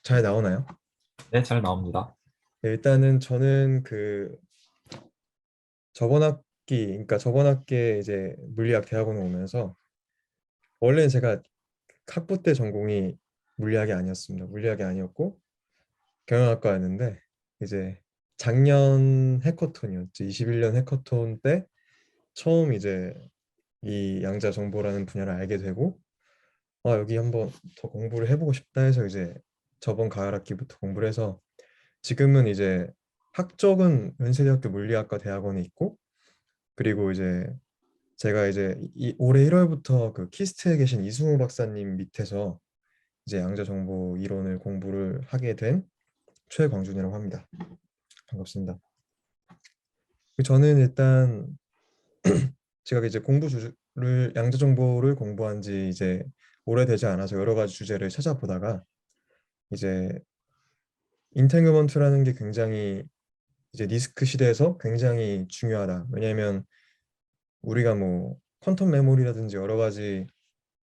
잘 나오나요? 네, 잘 나옵니다. 네, 일단은 저는 저번 학기, 그러니까 저번 학기에 이제 물리학 대학원에 오면서 원래는 제가 학부 때 전공이 물리학이 아니었습니다. 물리학이 아니었고 경영학과였는데 이제 작년 해커톤이었죠. 21년 해커톤 때 처음 이제 이 양자 정보라는 분야를 알게 되고 여기 한번 더 공부를 해보고 싶다 해서 이제 저번 가을 학기부터 공부를 해서 지금은 이제 학적은 연세대학교 물리학과 대학원에 있고 그리고 이제 제가 이제 올해 1월부터 그 키스트에 계신 이승우 박사님 밑에서 이제 양자정보 이론을 공부를 하게 된 최광준이라고 합니다. 반갑습니다. 저는 일단 제가 이제 공부 주를 양자정보를 공부한 지 이제 오래되지 않아서 여러 가지 주제를 찾아보다가 이제 인탱그먼트라는 게 굉장히 이제 리스크 시대에서 굉장히 중요하다. 왜냐하면 우리가 뭐 퀀텀 메모리라든지 여러 가지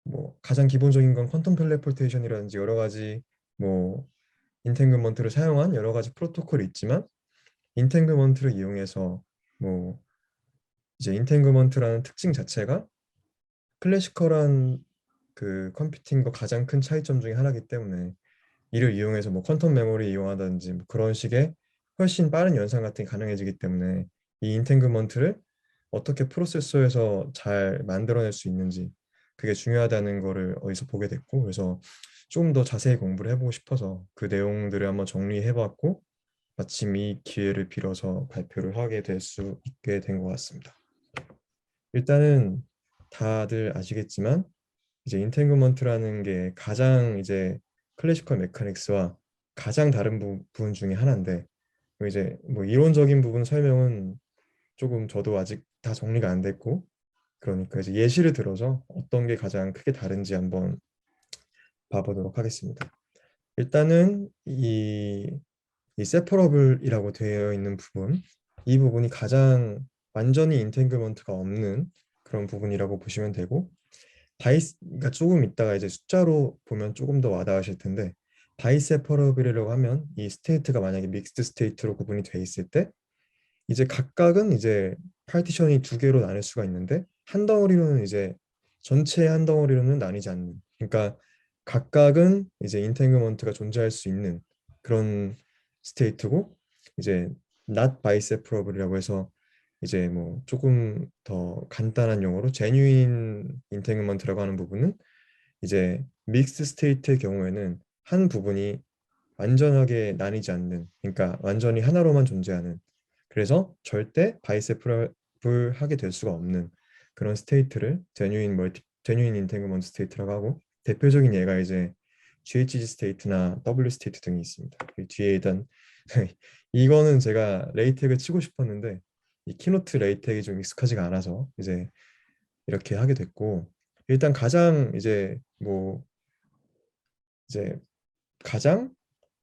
뭐 가장 기본적인 건 퀀텀 텔레포테이션이라든지 여러 가지 뭐 인탱글먼트를 사용한 여러 가지 프로토콜이 있지만 인탱글먼트를 이용해서 뭐 이제 인탱글먼트라는 특징 자체가 클래시컬한 그 컴퓨팅과 가장 큰 차이점 중에 하나이기 때문에 이를 이용해서 뭐 퀀텀 메모리 이용하든지 뭐 그런 식의 훨씬 빠른 연산 같은 게 가능해지기 때문에 이 인탱글먼트를 어떻게 프로세서에서 잘 만들어낼 수 있는지 그게 중요하다는 거를 어디서 보게 됐고 그래서 좀 더 자세히 공부를 해보고 싶어서 그 내용들을 한번 정리해봤고 마침 이 기회를 빌어서 발표를 하게 될 수 있게 된 것 같습니다. 일단은 다들 아시겠지만 이제 인텐그먼트라는 게 가장 이제 클래시컬 메카닉스와 가장 다른 부분 중에 하나인데 이제 뭐 이론적인 부분 설명은 조금 저도 아직 다 정리가 안 됐고 그러니까 이제 예시를 들어서 어떤 게 가장 크게 다른지 한번 봐보도록 하겠습니다. 일단은 이 세퍼러블이라고 되어 있는 부분, 이 부분이 가장 완전히 인텐글먼트가 없는 그런 부분이라고 보시면 되고 그러니까 조금 있다가 이제 숫자로 보면 조금 더 와닿으실 텐데 바이세퍼러블이라고 하면 이 스테이트가 만약에 믹스드 스테이트로 구분이 돼 있을 때 이제 각각은 이제 파티션이 두 개로 나눌 수가 있는데 한 덩어리로는 이제 전체 한 덩어리로는 나뉘지 않는 그러니까 각각은 이제 인탱그먼트가 존재할 수 있는 그런 스테이트고 이제 not biseparable이라고 해서 이제 뭐 조금 더 간단한 용어로 genuine entanglement라고 하는 부분은 이제 믹스 스테이트의 경우에는 한 부분이 완전하게 나뉘지 않는 그러니까 완전히 하나로만 존재하는 그래서 절대 바이세플하게 될 수가 없는 그런 스테이트를 제뉴인 인탱글먼트 스테이트라고 하고 대표적인 예가 이제 GHG 스테이트나 W 스테이트 등이 있습니다. 그 뒤에 일단 이거는 제가 레이텍을 치고 싶었는데 이 키노트 레이텍이 좀 익숙하지가 않아서 이제 이렇게 하게 됐고 일단 가장 이제 가장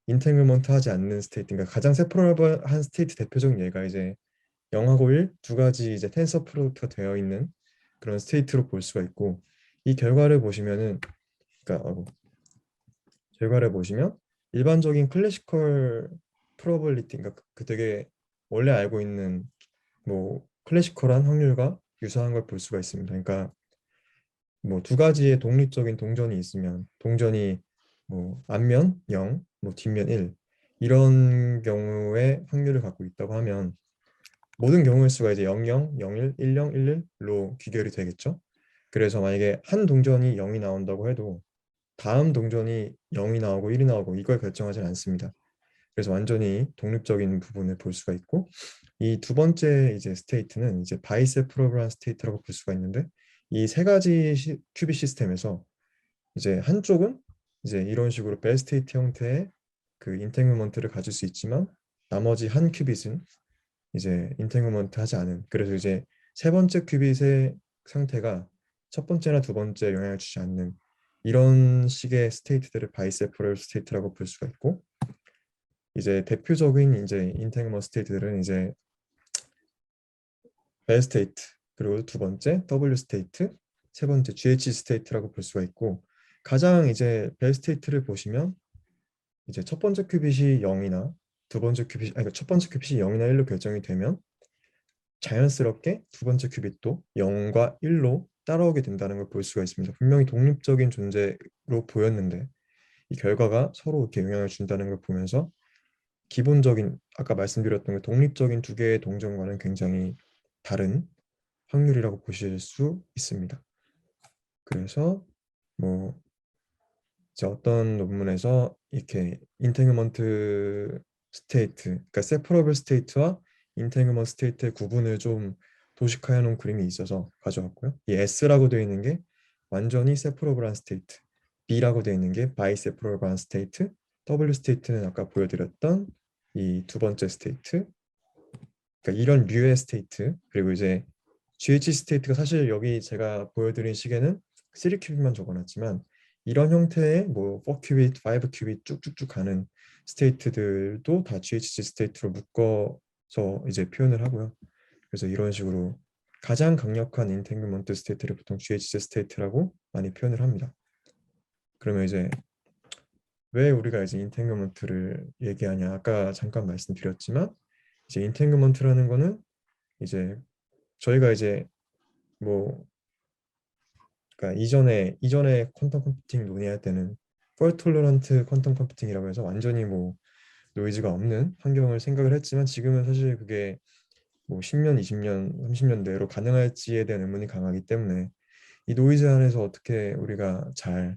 인탱글먼트 하지 않는 스테이트, 그러니까 가장 세퍼러블한 스테이트 대표적인 예가 이제 0하고 1 두 가지 이제 텐서 프로덕트가 되어 있는 그런 스테이트로 볼 수가 있고 이 결과를 보시면은 그러니까 결과를 보시면 일반적인 클래시컬 프로버빌리티 그러니까 그 되게 원래 알고 있는 뭐 클래시컬한 확률과 유사한 걸 볼 수가 있습니다. 그러니까 뭐 두 가지의 독립적인 동전이 있으면 동전이 뭐 앞면 0, 뭐 뒷면 1 이런 경우의 확률을 갖고 있다고 하면 모든 경우의 수가 이제 00, 01, 10, 11로 귀결이 되겠죠. 그래서 만약에 한 동전이 0이 나온다고 해도 다음 동전이 0이 나오고 1이 나오고 이걸 결정하진 않습니다. 그래서 완전히 독립적인 부분을 볼 수가 있고 이 두 번째 이제 스테이트는 이제 바이세프러블한 스테이트라고 볼 수가 있는데 이 세 가지 큐빅 시스템에서 이제 한쪽은 이제 이런 식으로 벨 스테이트 형태의 그 인탱글먼트를 가질 수 있지만 나머지 한 큐빗은 이제 인탱글먼트 하지 않은 그래서 이제 세 번째 큐빗의 상태가 첫 번째나 두 번째 영향을 주지 않는 이런 식의 스테이트들을 바이세퍼럴 스테이트라고 볼 수가 있고 이제 대표적인 이제 인탱글먼트 스테이트들은 이제 벨 스테이트 그리고 두 번째 W 스테이트 세 번째 GH 스테이트라고 볼 수가 있고 가장 이제 벨 스테이트를 보시면 이제 첫 번째 큐빗이 0이나 두 번째 큐빗 아니 그러니까 첫 번째 큐빗이 0이나 1로 결정이 되면 자연스럽게 두 번째 큐빗도 0과 1로 따라오게 된다는 걸 볼 수가 있습니다. 분명히 독립적인 존재로 보였는데 이 결과가 서로 이렇게 영향을 준다는 걸 보면서 기본적인 아까 말씀드렸던 그 독립적인 두 개의 동전과는 굉장히 다른 확률이라고 보실 수 있습니다. 그래서 뭐 이제 어떤 논문에서 이렇게 인탱글먼트 스테이트, 그러니까 세퍼러블 스테이트와 인탱글먼트 스테이트의 구분을 좀 도식화해 놓은 그림이 있어서 가져왔고요. 이 S라고 되어 있는 게 완전히 세퍼러블한 스테이트, B라고 되어 있는 게 바이세퍼러블한 스테이트, W 스테이트는 아까 보여드렸던 이 두 번째 스테이트, 그러니까 이런 류의 스테이트, 그리고 이제 GH 스테이트가 사실 여기 제가 보여드린 식에는 3큐빗만 적어놨지만 이런 형태의 뭐 4큐빗, 5큐빗 쭉쭉쭉 가는 스테이트들도 다 GHG 스테이트로 묶어서 이제 표현을 하고요. 그래서 이런 식으로 가장 강력한 인탱글먼트 스테이트를 보통 GHG 스테이트라고 많이 표현을 합니다. 그러면 이제 왜 우리가 이제 인탱글먼트를 얘기하냐? 아까 잠깐 말씀드렸지만 이제 인탱글먼트라는 거는 이제 저희가 이제 뭐 그러니까 이전에 퀀텀 컴퓨팅 논의할 때는 펄 톨러런트 퀀텀 컴퓨팅이라고 해서 완전히 뭐 노이즈가 없는 환경을 생각을 했지만 지금은 사실 그게 뭐 10년, 20년, 30년 내로 가능할지에 대한 의문이 강하기 때문에 이 노이즈 안에서 어떻게 우리가 잘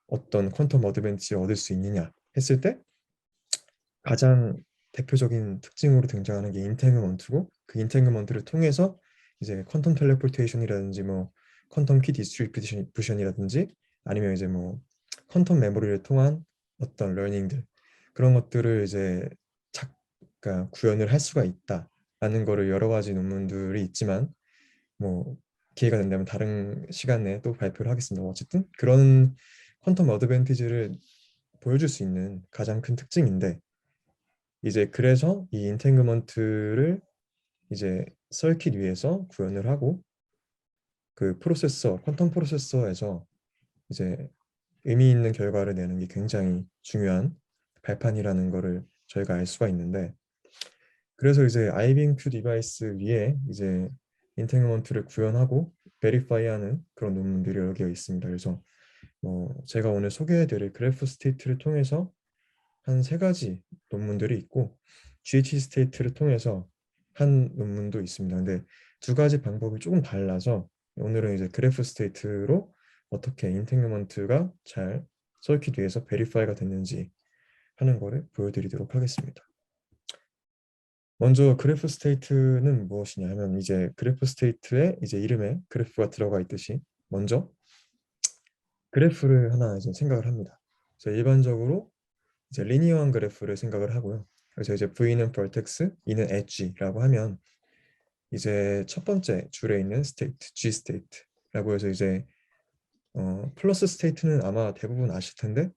어떤 퀀텀 어드밴티지를 얻을 수 있느냐 했을 때 가장 대표적인 특징으로 등장하는 게 인탱글먼트고 그 인탱글먼트를 통해서 이제 퀀텀 텔레포테이션이라든지 뭐 퀀텀 키 디스트리뷰션이라든지 아니면 이제 뭐 퀀텀 메모리를 통한 어떤 러닝들 그런 것들을 이제 그러니까 구현을 할 수가 있다라는 거를 여러 가지 논문들이 있지만 뭐 기회가 된다면 다른 시간에 또 발표를 하겠습니다. 어쨌든 그런 퀀텀 어드밴티지를 보여줄 수 있는 가장 큰 특징인데 이제 그래서 이 인탱그먼트를 이제 서킷 위에서 구현을 하고 그 프로세서 퀀텀 프로세서에서 이제 의미 있는 결과를 내는 게 굉장히 중요한 발판이라는 거를 저희가 알 수가 있는데 그래서 이제 IBMQ 디바이스 위에 이제 인탱그먼트를 구현하고 베리파이하는 그런 논문들이 여러 개 있습니다. 그래서 뭐 제가 오늘 소개해드릴 그래프 스테이트를 통해서 한 세 가지 논문들이 있고 GH 스테이트를 통해서 한 논문도 있습니다. 근데 두 가지 방법이 조금 달라서 오늘은 이제 그래프 스테이트로 어떻게 인탱글먼트가 잘 서킷 위에서 베리파이가 됐는지 하는 거를 보여드리도록 하겠습니다. 먼저 그래프 스테이트는 무엇이냐 하면 이제 그래프 스테이트에 이제 이름에 그래프가 들어가 있듯이 먼저 그래프를 하나 이제 생각을 합니다. 그래서 일반적으로 이제 리니어한 그래프를 생각을 하고요. 그래서 이제 V는 vertex, E는 edge라고 하면 이제 첫 번째 줄에 있는 스테이트, G 스테이트라고 해서 이제 플러스 스테이트는 아마 대부분 아실 텐데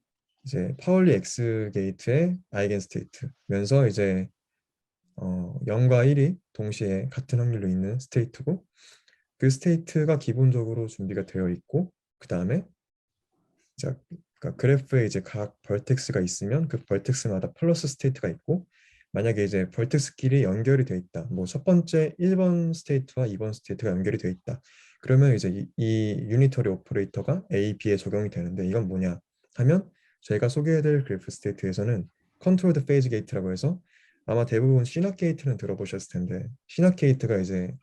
이제 파울리 X 게이트의 아이겐 스테이트면서 이제 0과 1이 동시에 같은 확률로 있는 스테이트고 그 스테이트가 기본적으로 준비가 되어 있고 그 다음에 자, 그러니까 그래프에 이제 각 벌텍스가 있으면 그 벌텍스마다 플러스 스테이트가 있고 만약에 이제 벌텍스끼리 연결이 돼 있다. 뭐 첫 번째 1번 스테이트와 2번 스테이트가 연결이 돼 있다. 그러면 이제 이 유니터리 오퍼레이터가 A, B에 적용이 되는데 이건 뭐냐 하면 저희가 소개해드릴 그래프 스테이트에서는 컨트롤드 페이즈 게이트라고 해서 아마 대부분 시넛 게이트는 들어보셨을 텐데 시넛 게이트가 이제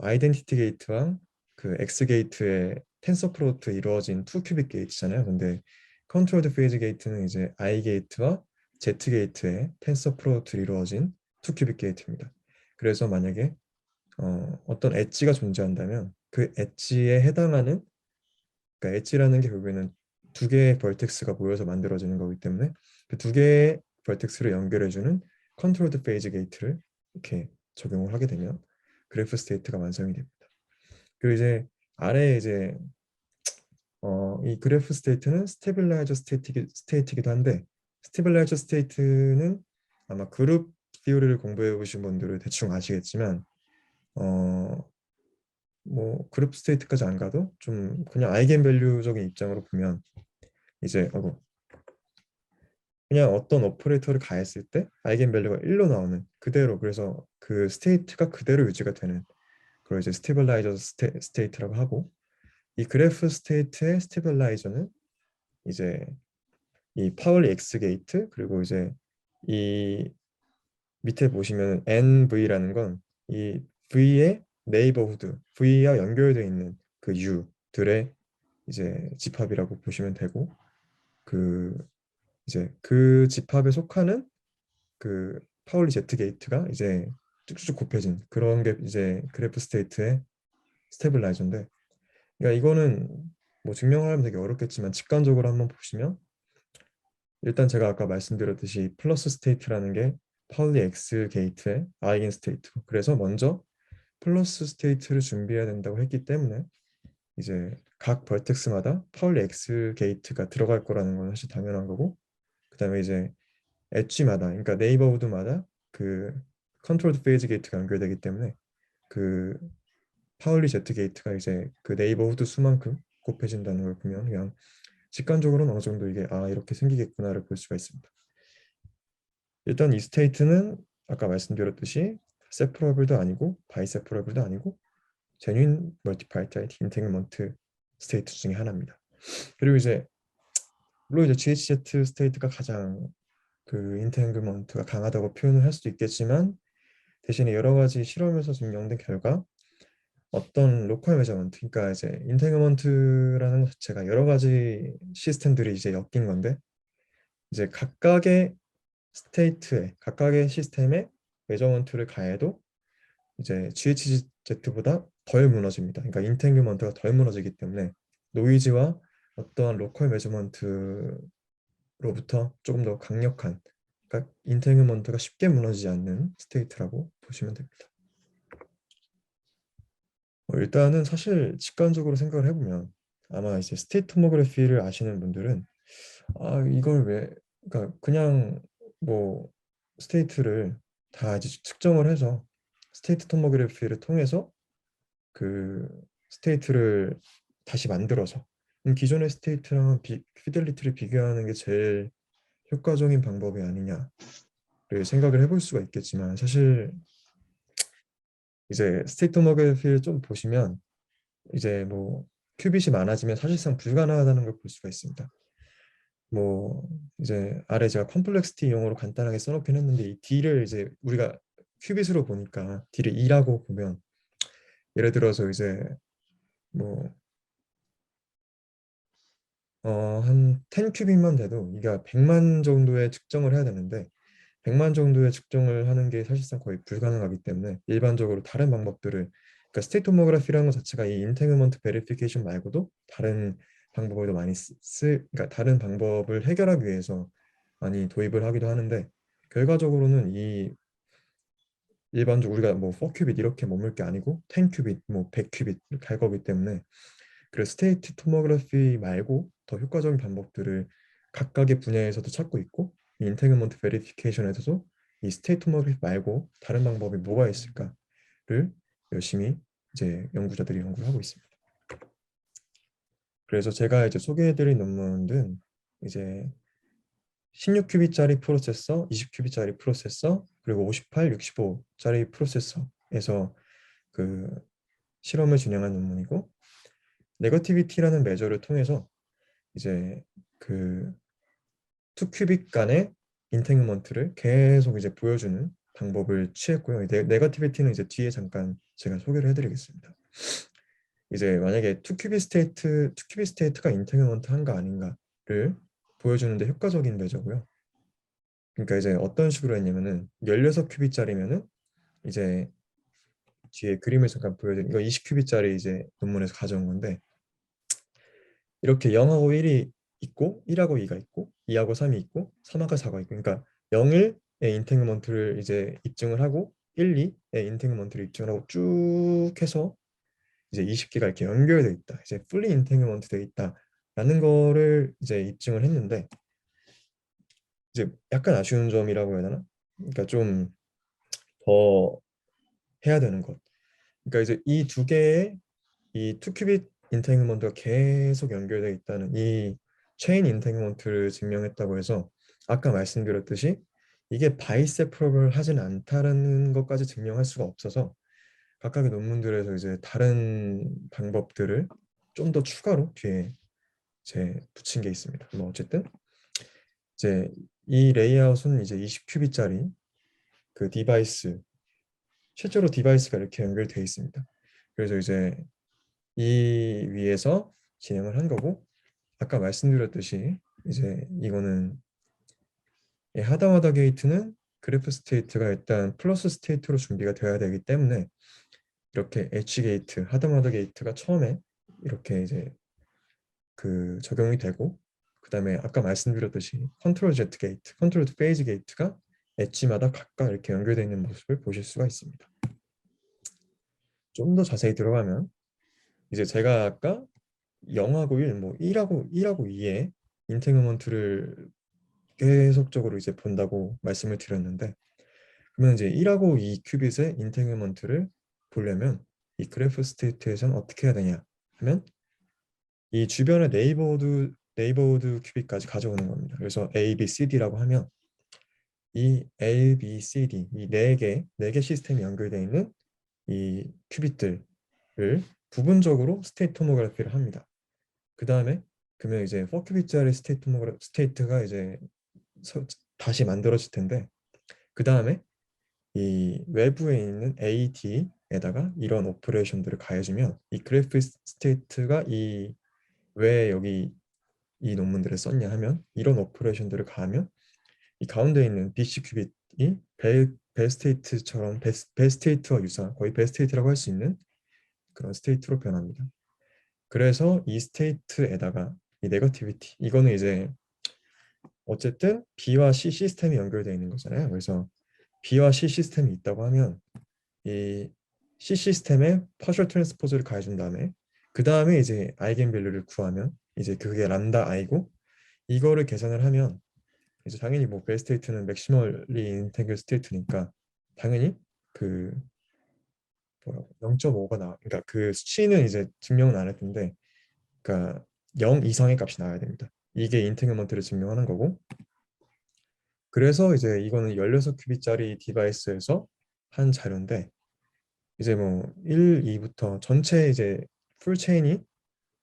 아이덴티티 게이트와 그 X 게이트의 텐서 프로덕트 이루어진 투 큐빅 게이트잖아요. 근데 컨트롤드 페이즈 게이트는 이제 I 게이트와 Z 게이트의 텐서 프로덕트로 이루어진 투 큐빅 게이트입니다. 그래서 만약에 어떤 엣지가 존재한다면 그 엣지에 해당하는 그러니까 엣지라는 게 결국에는 두 개의 벌텍스가 모여서 만들어지는 거기 때문에 그 두 개의 벌텍스를 연결해주는 컨트롤드 페이즈 게이트를 이렇게 적용을 하게 되면 그래프 스테이트가 완성이 됩니다. 그리고 이제 아래에 이제 이 그래프 스테이트는 스테빌라이저 스테이트이기도 한데 스테빌라이저 스테이트는 아마 그룹 티오리를 공부해 보신 분들은 대충 아시겠지만 어, 뭐 그룹 스테이트까지 안 가도 좀 그냥 아이겐 밸류적인 입장으로 보면 이제 그냥 어떤 오퍼레이터를 가했을 때 아이겐 밸류가 1로 나오는 그대로, 그래서 그 스테이트가 그대로 유지가 되는 그걸 이제 스테빌라이저 스테이트라고 하고, 이 그래프 스테이트의 스테빌라이저는 이제 이 파울리 X 게이트, 그리고 이제 이 밑에 보시면 NV라는 건 이 V의 네이버후드, V와 연결되어 있는 그 U들의 이제 집합이라고 보시면 되고, 그 이제 그 집합에 속하는 그 파울리 제트 게이트가 이제 쭉쭉 곱해진 그런 게 이제 그래프 스테이트의 스테빌라이저인데, 그러니까 이거는 뭐 증명하면 되게 어렵겠지만 직관적으로 한번 보시면, 일단 제가 아까 말씀드렸듯이 플러스 스테이트라는 게 파울리 X 게이트의 아이겐 스테이트고, 그래서 먼저 플러스 스테이트를 준비해야 된다고 했기 때문에 이제 각 벌텍스마다 파울리 X 게이트가 들어갈 거라는 건 사실 당연한 거고, 그다음에 이제 엣지마다, 그러니까 네이버후드마다 그 컨트롤드 페이지 게이트가 연결되기 때문에 그 파울리 제트 게이트가 이제 그 네이버후드 수만큼 곱해진다는 걸 보면 그냥 직관적으로는 어느 정도 이게 이렇게 생기겠구나를 볼 수가 있습니다. 일단 이 스테이트는 아까 말씀드렸듯이 세퍼러블도 아니고 바이세퍼러블도 아니고 제뉴인 멀티파이타이트 인테그먼트 스테이트 중에 하나입니다. 그리고 이제 물론 이제 GHZ 스테이트가 가장 그 인테그먼트가 강하다고 표현을 할 수도 있겠지만, 대신에 여러 가지 실험에서 증명된 결과 어떤 로컬 메저먼트, 그러니까 이제 인테그먼트라는 것 자체가 여러 가지 시스템들이 이제 엮인 건데, 이제 각각의 스테이트에 각각의 시스템에 메저먼트를 가해도 이제 GHZ보다 덜 무너집니다. 그러니까 인탱글먼트가 덜 무너지기 때문에 노이즈와 어떠한 로컬 메저먼트로부터 조금 더 강력한, 그러니까 인탱글먼트가 쉽게 무너지지 않는 스테이트라고 보시면 됩니다. 일단은 사실 직관적으로 생각을 해보면 아마 이제 스테이트 토모그래피를 아시는 분들은 이걸 왜, 그러니까 그냥 뭐 스테이트를 다 이제 측정을 해서 스테이트 토모그래피를 통해서 그 스테이트를 다시 만들어서 기존의 스테이트랑 피델리티를 비교하는 게 제일 효과적인 방법이 아니냐를 생각을 해볼 수가 있겠지만, 사실 이제 스테이트 토모그래피를 좀 보시면 이제 뭐 큐빗이 많아지면 사실상 불가능하다는 걸 볼 수가 있습니다. 뭐 이제 아래 제가 컴플렉시티 용어로 간단하게 써놓긴 했는데, 이 D를 이제 우리가 큐빗으로 보니까 D를 2라고 보면, 예를 들어서 이제 뭐 한 10 큐빅만 돼도 이게 100만 정도의 측정을 해야 되는데, 100만 정도의 측정을 하는 게 사실상 거의 불가능하기 때문에 일반적으로 다른 방법들을, 그러니까 스테이트 호모그래피라는 것 자체가 이 인테그먼트 베리피케이션 말고도 다른 방법을도 많이 그러니까 다른 방법을 해결하기 위해서 많이 도입을 하기도 하는데, 결과적으로는 이 일반적으로 우리가 뭐 4큐빗 이렇게 머물 게 아니고 10큐빗, 뭐 100큐빗 이렇게 할 거기 때문에, 그래서 스테이트 토모그래피 말고 더 효과적인 방법들을 각각의 분야에서도 찾고 있고, 이 인테그먼트 베리피케이션에서도 이 스테이트 토모그래피 말고 다른 방법이 뭐가 있을까를 열심히 이제 연구자들이 연구를 하고 있습니다. 그래서 제가 이제 소개해드린 논문은 이제 16큐빗짜리 프로세서, 20큐빗짜리 프로세서, 그리고 58, 65짜리 프로세서에서 그 실험을 진행한 논문이고, 네거티비티라는 메저를 통해서 이제 그 투큐빅 간의 인탱그먼트를 계속 이제 보여주는 방법을 취했고요. 네거티비티는 이제 뒤에 잠깐 제가 소개를 해드리겠습니다. 이제 만약에 투큐빅 스테이트가 인탱그먼트 한가 아닌가를 보여주는데 효과적인 메저고요. 그러니까 이제 어떤 식으로 했냐면은 16큐빅짜리면은 이제 뒤에 그림을 잠깐 보여드린, 이거 20큐빅짜리 이제 논문에서 가져온 건데, 이렇게 0하고 1이 있고 1하고 2가 있고 2하고 3이 있고 3하고 4가 있고, 그러니까 0, 1의 인테그먼트를 이제 입증을 하고 1, 2의 인테그먼트를 입증을 하고 쭉 해서 이제 20개가 이렇게 연결돼 있다, 이제 풀리 인테그먼트 돼 있다라는 거를 이제 입증을 했는데, 이제 약간 아쉬운 점이라고 해야 되나? 그러니까 좀 더 해야 되는 것. 그러니까 이제 이 두 개의 이 투큐빗 인테그먼트가 계속 연결되어 있다는 이 체인 인테그먼트를 증명했다고 해서 아까 말씀드렸듯이 이게 바이세퍼러블 하지는 않다는 것까지 증명할 수가 없어서 각각의 논문들에서 이제 다른 방법들을 좀 더 추가로 뒤에 이제 붙인 게 있습니다. 뭐 어쨌든 이제 이 레이아웃은 이제 20큐빗짜리 그 디바이스, 실제로 디바이스가 이렇게 연결되어 있습니다. 그래서 이제 이 위에서 진행을 한 거고, 아까 말씀드렸듯이 이제 이거는 이 하다하다 게이트는 그래프 스테이트가 일단 플러스 스테이트로 준비가 되어야 되기 때문에 이렇게 엣지 게이트, 하다하다 게이트가 처음에 이렇게 이제 그 적용이 되고, 그다음에 아까 말씀드렸듯이 컨트롤 Z 게이트, 컨트롤 페이지 게이트가 엣지마다 각각 이렇게 연결되어 있는 모습을 보실 수가 있습니다. 좀 더 자세히 들어가면 이제 제가 아까 0하고 1, 뭐 1하고 2의 인테그먼트를 계속적으로 이제 본다고 말씀을 드렸는데, 그러면 이제 1하고 2 큐빗의 인테그먼트를 보려면 이 그래프 스테이트에서는 어떻게 해야 되냐 하면 이 주변의 네이버우드 큐빗까지 가져오는 겁니다. 그래서 A, B, C, D라고 하면 이 A, B, C, D 이 네 개 시스템이 연결되어 있는 이 큐빗들을 부분적으로 스테이트 호모그래피를 합니다. 그 다음에 그러면 이제 4큐빗짜리 스테이트가 이제 다시 만들어질 텐데, 그 다음에 이 외부에 있는 AD에다가 이런 오퍼레이션들을 가해주면 이 그래프 스테이트가 이 왜 여기 이 논문들을 썼냐 하면 이런 오퍼레이션들을 가하면 이 가운데 있는 BC 큐빗이 벨 스테이트처럼 벨 스테이트와 유사한 거의 벨 스테이트라고 할 수 있는 그런 스테이트로 변합니다. 그래서 이 스테이트에다가 이 네거티비티, 이거는 이제 어쨌든 B와 C 시스템이 연결되어 있는 거잖아요. 그래서 B와 C 시스템이 있다고 하면 이 C 시스템에 partial transpose를 가해준 다음에 그 다음에 이제 아이겐밸류를 구하면 이제 그게 람다 i고, 이거를 계산을 하면 이제 당연히 뭐 벨 스테이트는 맥시멀리 인테글 스테이트니까 당연히 그 뭐라고 0.5가 나와. 그러니까 그 수치는 이제 증명은 안 했는데, 그러니까 0 이상의 값이 나와야 됩니다. 이게 인테그먼트를 증명하는 거고, 그래서 이제 이거는 16큐빗짜리 디바이스에서 한 자료인데, 이제 뭐 1, 2부터 전체 이제 풀 체인이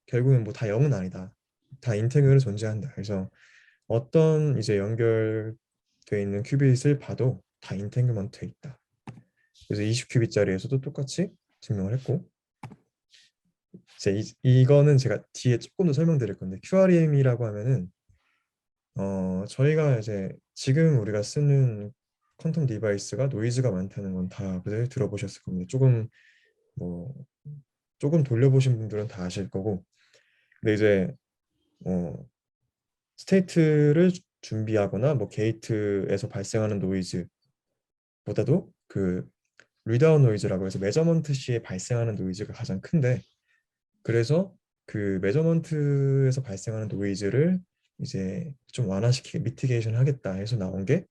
결국은 뭐 다 0은 아니다. 다 인테그를 존재한다. 그래서 어떤 이제 연결돼 있는 큐빗을 봐도 다 인테그먼트에 있다. 그래서 20큐빗짜리에서도 똑같이 증명을 했고, 이제 이거는 제가 뒤에 조금 더 설명드릴 건데, QRM이라고 하면은 저희가 이제 지금 우리가 쓰는 퀀텀 디바이스가 노이즈가 많다는 건 다들 들어보셨을 겁니다. 뭐 조금 돌려보신 분들은 다 아실 거고, 근데 이제 어, 스테이트를 준비하거나 뭐 게이트에서 발생하는 노이즈보다도 그 리드아웃 노이즈라고 해서 메저먼트 시에 발생하는 노이즈가 가장 큰데, 그래서 그 메저먼트에서 발생하는 노이즈를 이제 좀 완화시키게 미티게이션 하겠다 해서 나온 게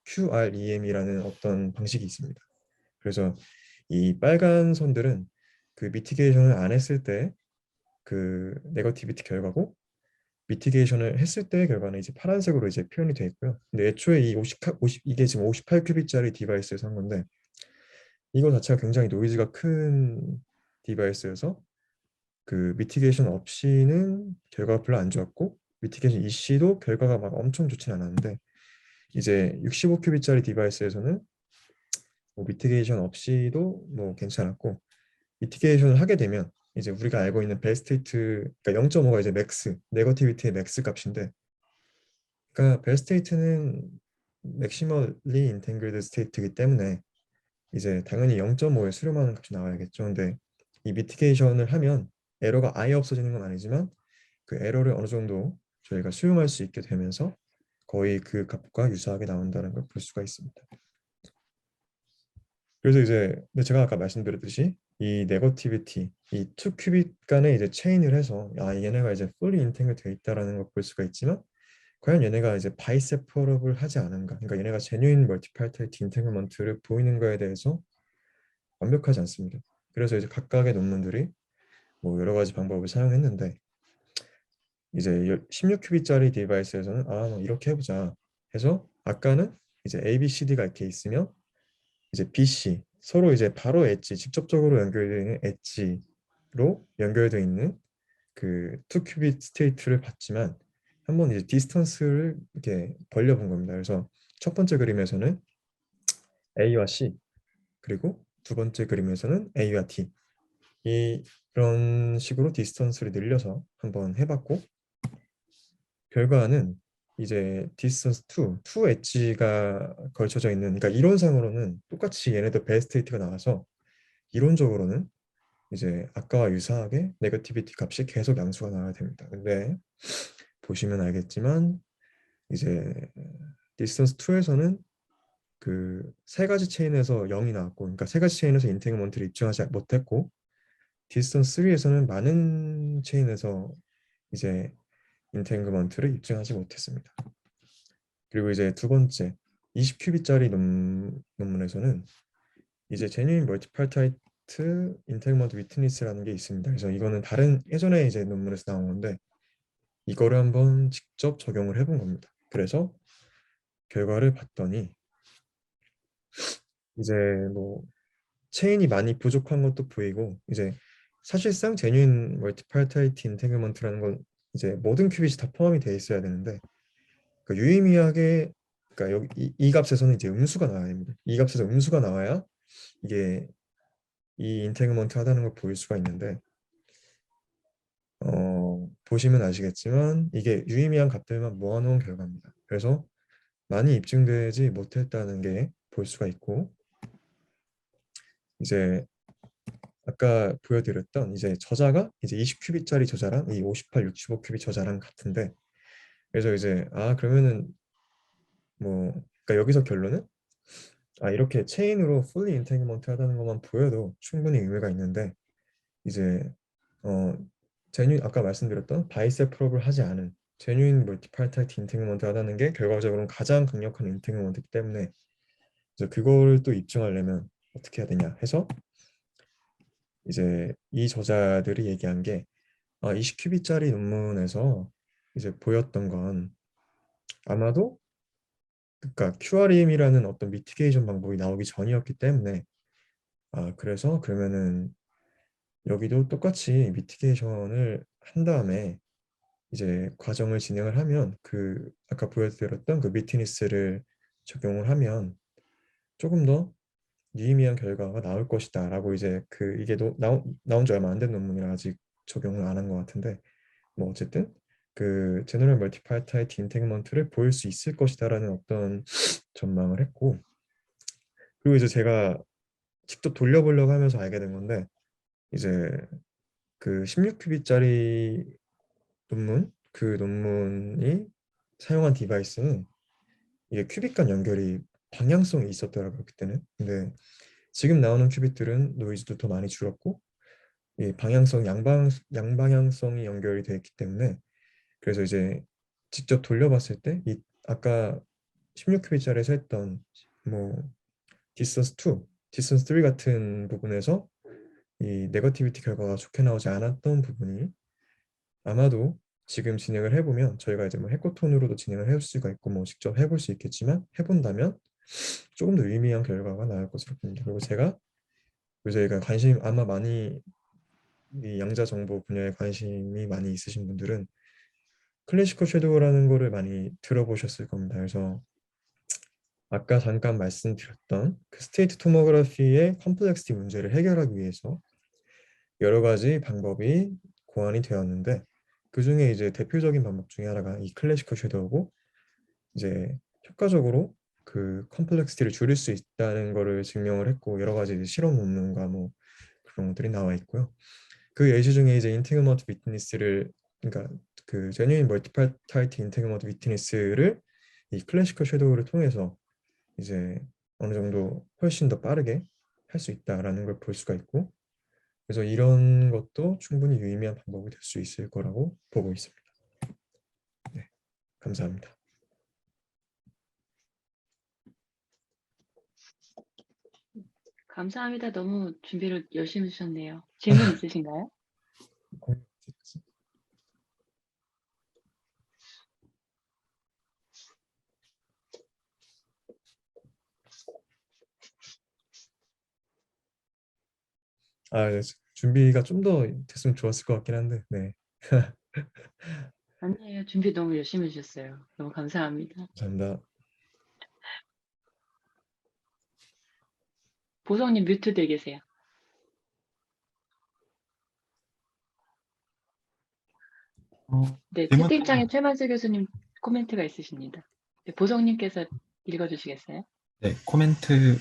QREM이라는 어떤 방식이 있습니다. 그래서 이 빨간 선들은 그 미티게이션을 안 했을 때 그 네거티비티 결과고, 미티게이션을 했을 때의 결과는 이제 파란색으로 이제 표현이 되어 있고요. 근데 애초에 이 50, 이게 지금 58큐빗짜리 디바이스에서 한 건데, 이거 자체가 굉장히 노이즈가 큰 디바이스여서 그 미티게이션 없이는 결과가 별로 안 좋았고, 미티게이션 이시도 결과가 막 엄청 좋진 않았는데, 이제 65큐빗짜리 디바이스에서는 뭐 미티게이션 없이도 뭐 괜찮았고, 미티게이션을 하게 되면 이제 우리가 알고 있는 벨 스테이트, 그러니까 0.5가 이제 맥스, 네거티비티의 맥스 값인데, 그러니까 벨 스테이트는 맥시멀리 인텐글드 스테이트이기 때문에 이제 당연히 0.5에 수렴하는 값이 나와야겠죠. 근데 이 미티게이션을 하면 에러가 아예 없어지는 건 아니지만 그 에러를 어느 정도 저희가 수용할 수 있게 되면서 거의 그 값과 유사하게 나온다는 걸 볼 수가 있습니다. 그래서 이제 근데 제가 아까 말씀드렸듯이 이 네거티비티, 이 투 큐빅 간에 이제 체인을 해서 얘네가 이제 fully integrate 돼 있다라는 걸 볼 수가 있지만, 과연 얘네가 이제 바이세퍼러블 하지 않은가? 그러니까 얘네가 제뉴인 멀티파이터리티 인테그먼트를 보이는 거에 대해서 완벽하지 않습니다. 그래서 이제 각각의 논문들이 뭐 여러 가지 방법을 사용했는데, 이제 16큐빗짜리 디바이스에서는 뭐 이렇게 해보자 해서 아까는 이제 A, B, C, D가 이렇게 있으면 이제 B, C 서로 이제 바로 엣지 직접적으로 연결되어 있는 엣지로 연결되어 있는 그 2큐빗 스테이트를 봤지만 한번 이제 디스턴스를 이렇게 벌려본 겁니다. 그래서 첫 번째 그림에서는 A와 C 그리고 두 번째 그림에서는 A와 D 이런 식으로 디스턴스를 늘려서 한번 해봤고 결과는 이제 디스턴스 2 엣지가 걸쳐져 있는 그러니까 이론상으로는 똑같이 얘네도 베 스테이트가 나와서 이론적으로는 이제 아까와 유사하게 네거티비티 값이 계속 양수가 나와야 됩니다. 근데 보시면 알겠지만 이제 디스턴스 2에서는 그 세 가지 체인에서 0이 나왔고 그러니까 세 가지 체인에서 인테그먼트를 입증하지 못했고 디스턴스 3에서는 많은 체인에서 이제 인테그먼트를 입증하지 못했습니다. 그리고 이제 두 번째 20큐빗짜리 논문에서는 이제 제뉴인 멀티파르타이트 인테그먼트 위트니스라는 게 있습니다. 그래서 이거는 다른 예전에 이제 논문에서 나온 건데 이거를 한번 직접 적용을 해본 겁니다. 그래서 결과를 봤더니 이제 뭐 체인이 많이 부족한 것도 보이고 이제 사실상 제뉴인 멀티파르타이트 인테그먼트라는 건 이제 모든 큐빗이 다 포함이 되어 있어야 되는데 그 유의미하게 그러니까 여기 이 값에서는 이제 음수가 나와야 됩니다. 이 값에서 음수가 나와야 이게 이 인테그먼트 하다는 걸 보일 수가 있는데 보시면 아시겠지만 이게 유의미한 값들만 모아놓은 결과입니다. 그래서 많이 입증되지 못했다는 게 볼 수가 있고 이제 아까 보여드렸던 이제 저자가 이제 20큐빗짜리 저자랑 이 58, 65큐빗 저자랑 같은데 그래서 이제 그러면은 뭐 그러니까 여기서 결론은 이렇게 체인으로 풀리 인테그먼트 하다는 것만 보여도 충분히 의미가 있는데 이제 어 제뉴 아까 말씀드렸던 바이세프롭을 하지 않은 제뉴인 멀티파르타이트 인테그먼트 하다는 게 결과적으로는 가장 강력한 인테그먼트이기 때문에 그래서 그거를 또 입증하려면 어떻게 해야 되냐 해서 이제 이 저자들이 얘기한 게 20큐빗짜리 논문에서 이제 보였던 건 아마도 그러니까 QRM이라는 어떤 미티게이션 방법이 나오기 전이었기 때문에 그래서 그러면은 여기도 똑같이 미티게이션을 한 다음에 이제 과정을 진행을 하면 그 아까 보여드렸던 그 미티니스를 적용을 하면 조금 더 유의미한 결과가 나올 것이다라고 이제 그 이게 나온 지 얼마 안 된 논문이라 아직 적용을 안 한 것 같은데 뭐 어쨌든 그 제너럴 멀티파르타이트 인테그먼트를 보일 수 있을 것이다라는 어떤 전망을 했고 그리고 이제 제가 직접 돌려보려고 하면서 알게 된 건데 이제 그 16큐빗짜리 논문 그 논문이 사용한 디바이스는 이게 큐빗 간 연결이 방향성이 있었더라고요 그때는. 근데 지금 나오는 큐빗들은 노이즈도 더 많이 줄었고 이 방향성 양방향성이 연결이 되어 있기 때문에 그래서 이제 직접 돌려봤을 때 이 아까 16큐빗짜리에서 했던 뭐 디스턴스 2, 디스턴스 3 같은 부분에서 이 네거티비티 결과가 좋게 나오지 않았던 부분이 아마도 지금 진행을 해보면 저희가 이제 뭐 해코톤으로도 진행을 해볼 수가 있고 뭐 직접 해볼 수 있겠지만 해본다면 조금 더 의미한 결과가 나올 것으로 봅니다. 그리고 제가 저희가 관심 아마 많이 이 양자 정보 분야에 관심이 많이 있으신 분들은 클래시컬 섀도우라는 거를 많이 들어보셨을 겁니다. 그래서 아까 잠깐 말씀드렸던 그 스테이트 토모그래피의 컴플렉시티 문제를 해결하기 위해서 여러 가지 방법이 고안이 되었는데 그 중에 이제 대표적인 방법 중에 하나가 이 클래시컬 섀도우고 이제 효과적으로 그 컴플렉시티를 줄일 수 있다는 거를 증명을 했고 여러 가지 이제 실험 논문과 뭐 그런 것들이 나와 있고요. 그 예시 중에 이제 인테그먼트 위트니스를 그러니까 그 제뉴인 멀티파르타이트 인테그먼트 위트니스를 이 클래시컬 섀도우를 통해서 이제 어느 정도 훨씬 더 빠르게 할 수 있다라는 걸 볼 수가 있고 그래서 이런 것도 충분히 유의미한 방법이 될 수 있을 거라고 보고 있습니다. 네, 감사합니다. 감사합니다. 너무 준비를 열심히 하셨네요. 질문 있으신가요? 네, 준비가 좀 더 됐으면 좋았을 것 같긴 한데, 네, 아니에요. 준비 너무 열심히 해주셨어요. 너무 감사합니다. 감사합니다. 보성님 뮤트돼 계세요. 어, 네, 질문, 채팅창에 최만수 교수님 코멘트가 있으십니다. 네, 보성님께서 읽어주시겠어요? 네, 코멘트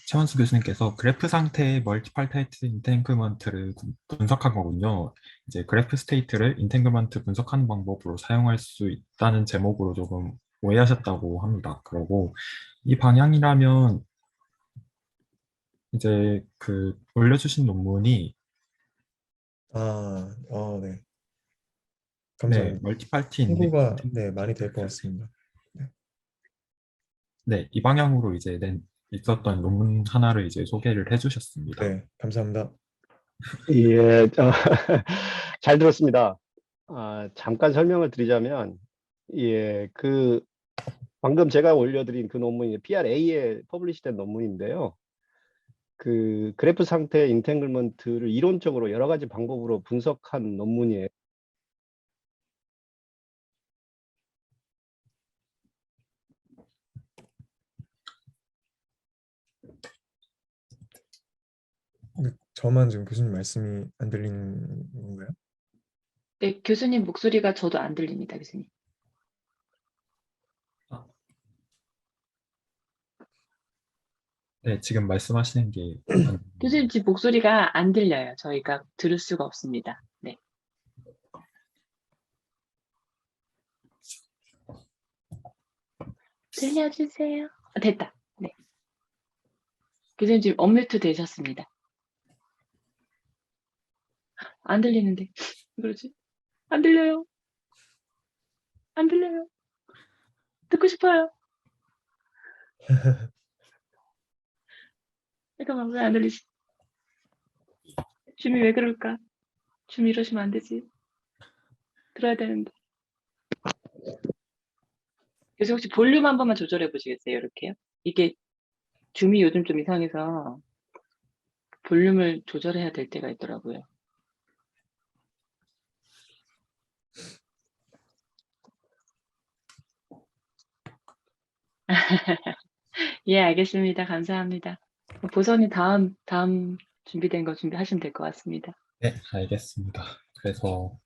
최원수 교수님께서 그래프 상태의 멀티파이타이트 인탱글먼트를 분석한 거군요. 이제 그래프 스테이트를 인탱글먼트 분석하는 방법으로 사용할 수 있다는 제목으로 조금 오해하셨다고 합니다. 그러고 이 방향이라면 이제 그 올려주신 논문이 네, 네, 감사합니다. 멀티파이트 참고가 네, 많이 될 것 인탱글먼트 같습니다. 네, 네, 이 방향으로 이제 있었던 논문 하나를 이제 소개를 해주셨습니다. 네, 감사합니다. 예, 잘 들었습니다. 잠깐 설명을 드리자면, 예, 방금 제가 올려드린 그 논문이 PRA에 퍼블리시된 논문인데요. 그 그래프 상태 인탱글먼트를 이론적으로 여러 가지 방법으로 분석한 논문이에요. 근데 저만 지금 교수님 말씀이 안 들리는 건가요? 네, 교수님 목소리가 저도 안 들립니다, 교수님. 네, 지금 말씀하시는 게 교수님 지금 목소리가 안 들려요. 저희가 들을 수가 없습니다. 네. 들려주세요. 됐다. 네. 교수님 지금 언뮤트 되셨습니다. 안 들리는데. 왜 그러지? 안 들려요. 안 들려요. 듣고 싶어요. 잠깐만, 왜 안 들리지? 줌이 왜 그럴까? 줌 이러시면 안 되지. 들어야 되는데. 교수님 혹시 볼륨 한 번만 조절해 보시겠어요? 이렇게요? 이게 줌이 요즘 좀 이상해서 볼륨을 조절해야 될 때가 있더라고요. 예, 알겠습니다. 감사합니다. 보선이 다음 준비된 거 준비하시면 될 것 같습니다. 네, 알겠습니다. 그래서